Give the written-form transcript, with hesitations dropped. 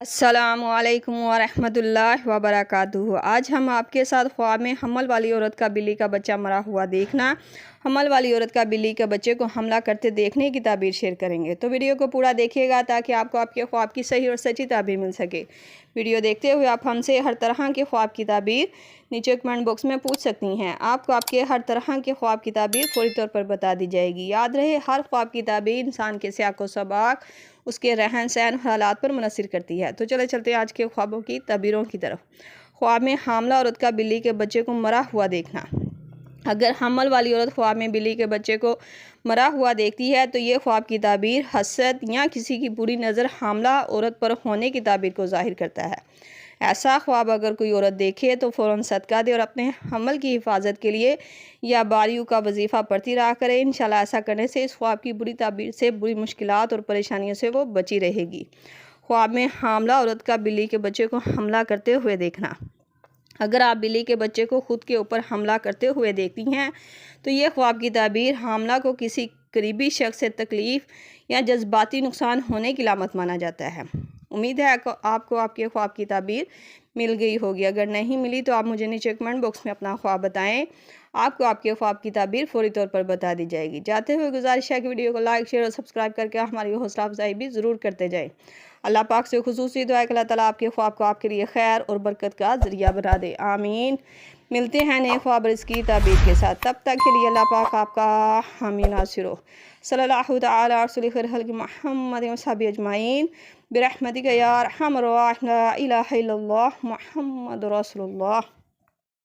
अस्सलामुअलैकुम वरहमतुल्लाहि वबरकातुहू। आज हम आपके साथ ख्वाब में हमल वाली औरत का बिल्ली का बच्चा मरा हुआ देखना, हमल वाली औरत का बिल्ली के बच्चे को हमला करते देखने की ताबीर शेयर करेंगे। तो वीडियो को पूरा देखिएगा ताकि आपको आपके ख्वाब की सही और सच्ची ताबीर मिल सके। वीडियो देखते हुए आप हमसे हर तरह के ख्वाब की ताबीर नीचे कमेंट बॉक्स में पूछ सकती हैं। आपको आपके हर तरह के ख्वाब की ताबीर फौरी तौर पर बता दी जाएगी। याद रहे, हर ख्वाब की ताबीर इंसान के सियाक व सबाक, उसके रहन सहन हालात पर मुनसर करती है। तो चले चलते आज के ख्वाबों की ताबीरों की तरफ। ख्वाब में हामला औरत का बिल्ली के बच्चे को मरा हुआ देखना। अगर हमल वाली औरत ख्वाब में बिल्ली के बच्चे को मरा हुआ देखती है तो ये ख्वाब की ताबीर हसद या किसी की बुरी नज़र हामला औरत पर होने की ताबीर को जाहिर करता है। ऐसा ख्वाब अगर कोई औरत देखे तो फ़ौरन सदका दे और अपने हमल की हिफाजत के लिए या बारियों का वजीफ़ा पढ़ती रहा करे। इंशाल्लाह ऐसा करने से इस ख्वाब की बुरी ताबीर से, बुरी मुश्किलात और परेशानियों से वो बची रहेगी। ख्वाब में हामला औरत का बिल्ली के बच्चे को हमला करते हुए देखना। अगर आप बिल्ली के बच्चे को खुद के ऊपर हमला करते हुए देखती हैं तो ये ख्वाब की ताबीर हामला को किसी करीबी शख्स से तकलीफ़ या जज्बाती नुकसान होने की लामत माना जाता है। उम्मीद है आपको आपके ख्वाब की ताबीर मिल गई होगी। अगर नहीं मिली तो आप मुझे नीचे कमेंट बॉक्स में अपना ख्वाब बताएं। आपको आपके ख्वाब की ताबीर फौरी तौर पर बता दी जाएगी। जाते हुए गुजारिश है कि वीडियो को लाइक, शेयर और सब्सक्राइब करके हमारी हौसला अफजाई भी ज़रूर करते जाएं। अल्लाह पाक से खुसूसी दुआ है कि अल्लाह ताला आपके ख्वाब को आपके लिए खैर और बरकत का ज़रिया बना दे। आमीन। मिलते हैं नए ख्वाब की ताबीर के साथ। तब तक के लिए अल्लाह पाक आपका हामी नासिर हो। सल्लल्लाहु तआला अला रसूलिल खैर मुहम्मद व सहाबी अजमाइन बिरहमतिका या अरहमर राहिमीन। ला इलाहा इल्लल्लाह मुहम्मदुर रसूलुल्लाह।